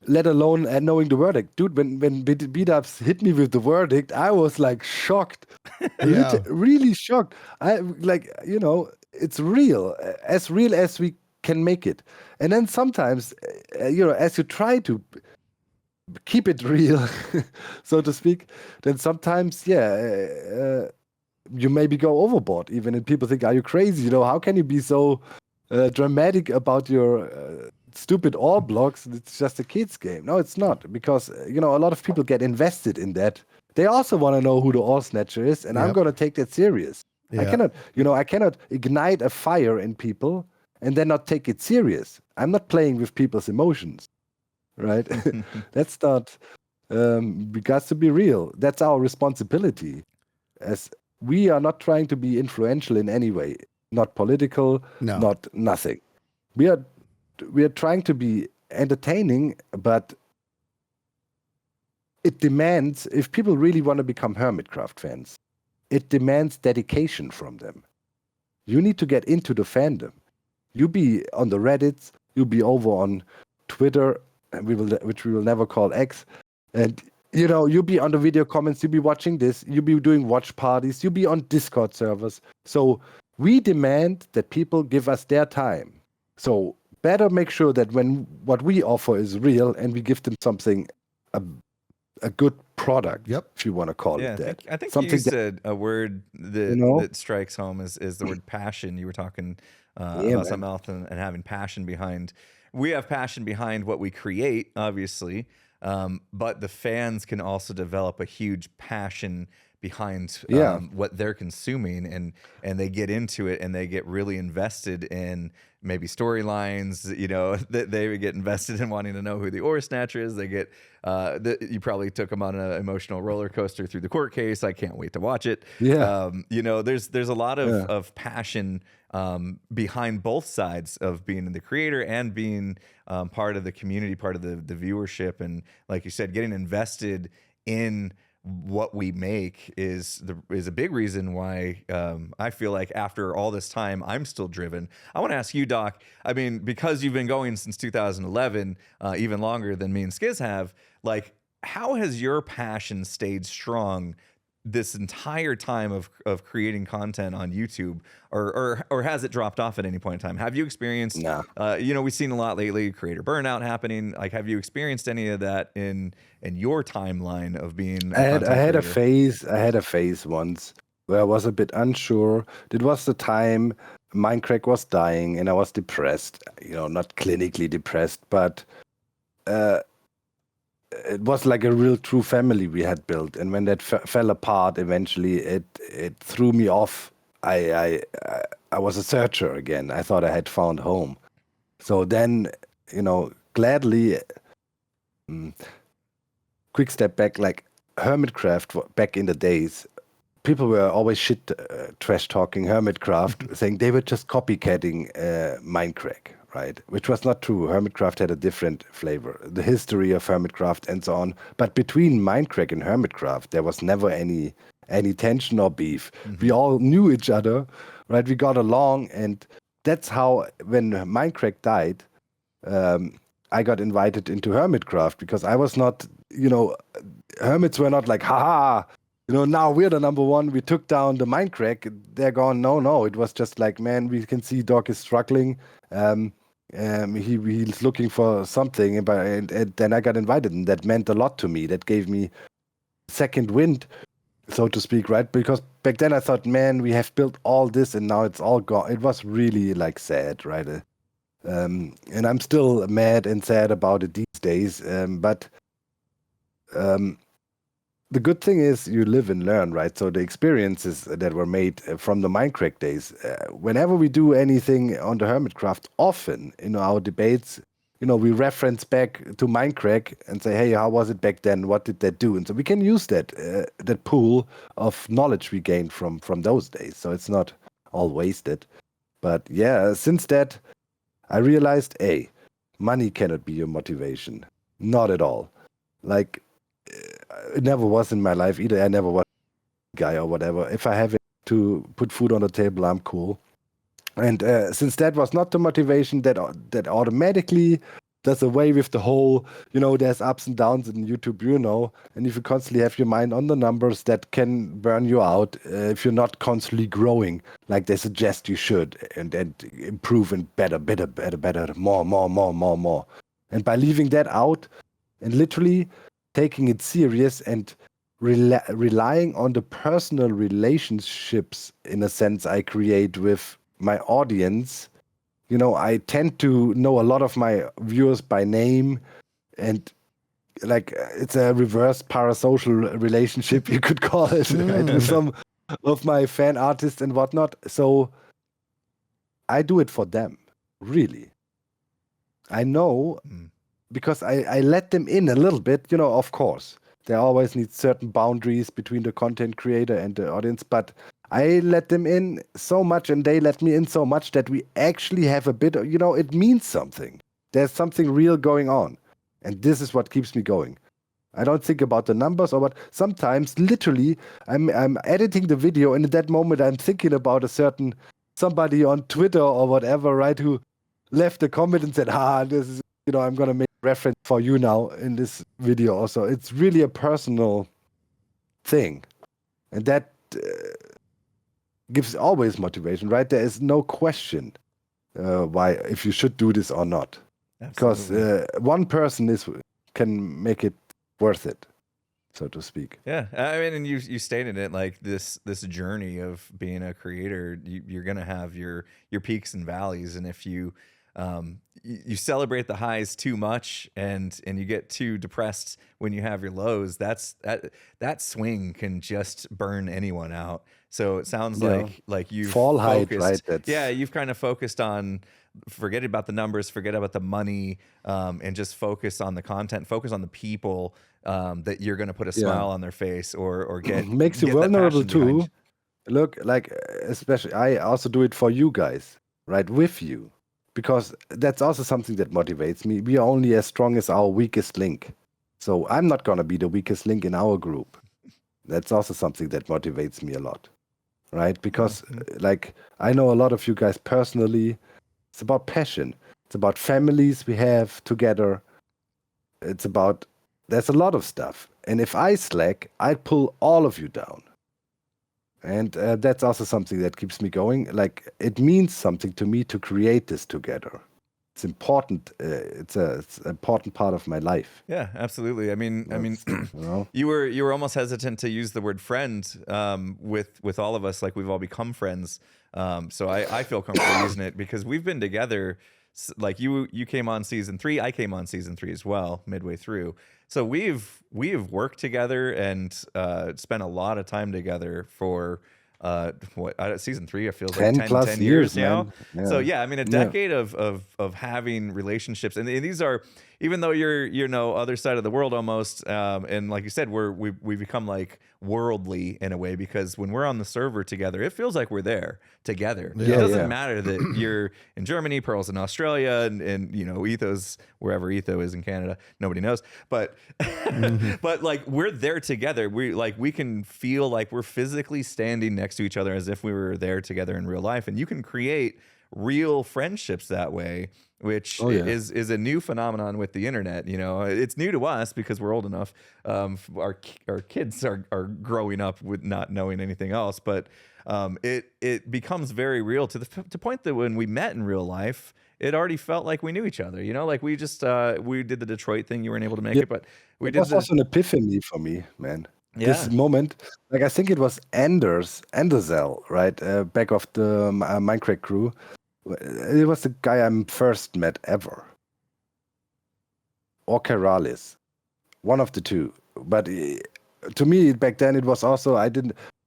Let alone knowing the verdict. Dude, when beat-ups hit me with the verdict, I was like shocked. Really shocked. It's real as we can make it. And then sometimes, as you try to keep it real, so to speak, then sometimes, you maybe go overboard even. And people think, are you crazy? How can you be so dramatic about your stupid ore blocks? It's just a kid's game. No, it's not. Because, a lot of people get invested in that. They also want to know who the ore snatcher is. And I'm going to take that serious. Yeah. I cannot ignite a fire in people and then not take it serious. I'm not playing with people's emotions, right? That's not, we got to be real. That's our responsibility. As we are not trying to be influential in any way, not political, not nothing. We are trying to be entertaining, but it demands, if people really want to become Hermitcraft fans, it demands dedication from them. You need to get into the fandom. You be on the Reddits, you be over on Twitter, which we will never call X, and you be on the video comments, you be watching this, you be doing watch parties, you be on Discord servers. So we demand that people give us their time. So better make sure that when what we offer is real and we give them something, a good product, if you want to call it that. I think something you said a word that strikes home is the word passion. You were talking about something else and having passion behind. We have passion behind what we create, obviously, but the fans can also develop a huge passion behind what they're consuming, and they get into it and they get really invested in maybe storylines, that they get invested in wanting to know who the ore snatcher is. They get you probably took them on an emotional roller coaster through the court case. I can't wait to watch it. There's a lot of passion behind both sides of being the creator and being part of the community, part of the viewership, and like you said, getting invested in what we make is a big reason why I feel like after all this time I'm still driven. I want to ask you, Doc. I mean, because you've been going since 2011, even longer than me and Skizz have. Like, how has your passion stayed strong this entire time of creating content on YouTube, or has it dropped off at any point in time? Have you experienced? No. We've seen a lot lately, creator burnout happening. Like, have you experienced any of that in your timeline of being? I had a phase once where I was a bit unsure. It was the time Mindcrack was dying and I was depressed, not clinically depressed, but it was like a real true family we had built. And when that fell apart, eventually it threw me off. I was a searcher again. I thought I had found home. So then, gladly, quick step back, like Hermitcraft back in the days, people were always trash talking Hermitcraft, saying they were just copycatting Minecrack, right? Which was not true. Hermitcraft had a different flavor, the history of Hermitcraft and so on. But between Minecraft and Hermitcraft, there was never any tension or beef. We all knew each other, right? We got along, and that's how, when Minecraft died, I got invited into Hermitcraft, because I was not, hermits were not like, haha, now we're the number one. We took down the Mindcrack. They're gone. No. It was just like, man, we can see Doc is struggling. He's looking for something. And then I got invited, and that meant a lot to me. That gave me second wind, so to speak, right? Because back then I thought, man, we have built all this, and now it's all gone. It was really like sad, right? And I'm still mad and sad about it these days. But the good thing is you live and learn, right? So the experiences that were made from the Minecraft days, whenever we do anything on the Hermitcraft, often in our debates, we reference back to Minecraft and say, hey, how was it back then? What did that do? And so we can use that pool of knowledge we gained from those days. So it's not all wasted. But yeah, since that, I realized, money cannot be your motivation. Not at all. Like, it never was in my life either. I never was a guy or whatever. If I have to put food on the table, I'm cool. And since that was not the motivation, that automatically does away with the whole, there's ups and downs in YouTube, and if you constantly have your mind on the numbers, that can burn you out if you're not constantly growing like they suggest you should, and improve and better, more. And by leaving that out and literally taking it serious and relying on the personal relationships, in a sense, I create with my audience. I tend to know a lot of my viewers by name, and like it's a reverse parasocial relationship, you could call it, right, with some of my fan artists and whatnot. So I do it for them, really. I know, because I let them in a little bit, of course. There always needs certain boundaries between the content creator and the audience, but I let them in so much and they let me in so much that we actually have a bit of, it means something. There's something real going on. And this is what keeps me going. I don't think about the numbers or what. Sometimes, literally, I'm editing the video, and in that moment I'm thinking about a certain somebody on Twitter or whatever, right, who left a comment and said, this is, I'm going to make a reference for you now in this video also. It's really a personal thing. And that gives always motivation, right? There is no question if you should do this or not. Absolutely. Because one person can make it worth it, so to speak. Yeah, I mean, and you stated it, like this journey of being a creator, you're gonna have your peaks and valleys, and if you celebrate the highs too much and you get too depressed when you have your lows, that swing can just burn anyone out. So it sounds like you've fall height, focused, right? you've kind of focused on, forget about the numbers, forget about the money, and just focus on the content, focus on the people that you're going to put a smile on their face or get makes you vulnerable too. Look, like, especially I also do it for you guys, right? With you, because that's also something that motivates me. We are only as strong as our weakest link. So I'm not going to be the weakest link in our group. That's also something that motivates me a lot, right? Because like, I know a lot of you guys personally. It's about passion. It's about families we have together. There's a lot of stuff. And if I slack, I pull all of you down. And that's also something that keeps me going. Like, it means something to me to create this together. it's important. It's an important part of my life. Yeah, absolutely. I mean, You know? you were almost hesitant to use the word friend with all of us, like we've all become friends. So I feel comfortable using it because we've been together. Like you came on season 3, I came on season 3 as well, midway through. So we've worked together and spent a lot of time together for season 3. It feels like 10 years now. Yeah. So yeah, I mean a decade of having relationships, and these are, even though you're other side of the world almost, and like you said, we become like worldly in a way, because when we're on the server together, it feels like we're there together. It doesn't matter that you're in Germany, Pearl's in Australia, and Etho's wherever Etho is in Canada, nobody knows, but but like we're there together. We can feel like we're physically standing next to each other as if we were there together in real life, and you can create real friendships that way, which is a new phenomenon with the internet. It's new to us because we're old enough. Our kids are growing up with not knowing anything else, but it becomes very real to the point that when we met in real life, it already felt like we knew each other. Like we just we did the Detroit thing. You weren't able to make it, but we did. It was also an epiphany for me, man. Yeah. This moment, like I think it was Anderzel, right? Back of the Minecraft crew. It was the guy I first met ever. Or Keralis. One of the two. But to me, back then, it was also, I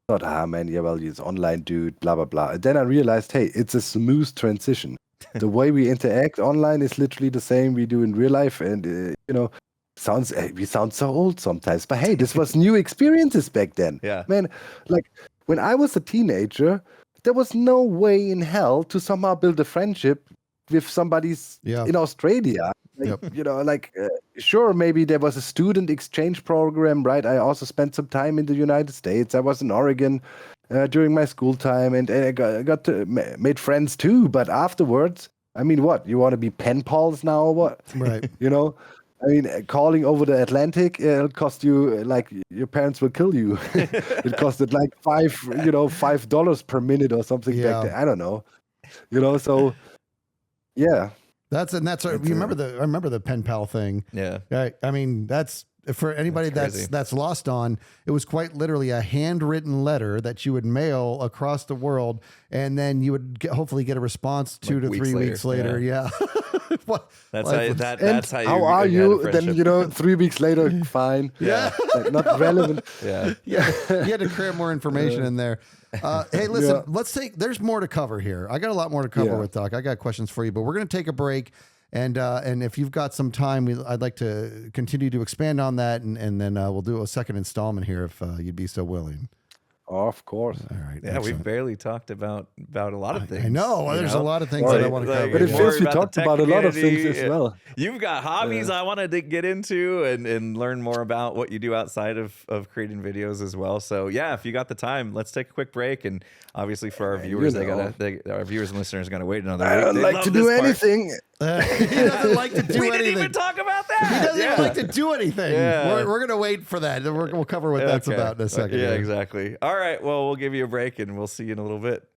thought, man, yeah, well, he's online dude, blah, blah, blah. And then I realized, hey, it's a smooth transition. The way we interact online is literally the same we do in real life. And, we sound so old sometimes. But hey, this was new experiences back then. Yeah. Man, like when I was a teenager, there was no way in hell to somehow build a friendship with somebody's in Australia. Like, sure, maybe there was a student exchange program, right? I also spent some time in the United States. I was in Oregon during my school time, and I got to made friends too. But afterwards, I mean, what? You want to be pen pals now or what? Right. I mean, calling over the Atlantic, it'll cost you, like, your parents will kill you. It costed like $5 per minute or something back then. I don't know. So yeah. I remember the pen pal thing. Yeah. Right. I mean, that's for anybody that's lost on. It was quite literally a handwritten letter that you would mail across the world, and then you would hopefully get a response 2 to 3 weeks later. Yeah. That's how are you? Then 3 weeks later, fine. Yeah. Like, not relevant. Yeah. You had to cram more information in there. Hey, listen, there's more to cover here. I got a lot more to cover with Doc. I got questions for you, but we're going to take a break. And if you've got some time, I'd like to continue to expand on that. And then we'll do a second installment here if you'd be so willing. Of course. All right. Yeah, we've barely talked about a lot of things. I know. There's a lot of things that I want to cover. But it feels we talked about a lot of things as well. You've got hobbies I wanted to get into and learn more about what you do outside of creating videos as well. So yeah, if you got the time, let's take a quick break. And obviously for our viewers, our viewers and listeners got to wait another week. I don't like to do anything. He doesn't like to do anything. We didn't even talk about that. He doesn't even like to do anything. Yeah. We're going to wait for that. We'll cover what that's about in a second. Yeah, exactly. All right. Well, we'll give you a break and we'll see you in a little bit.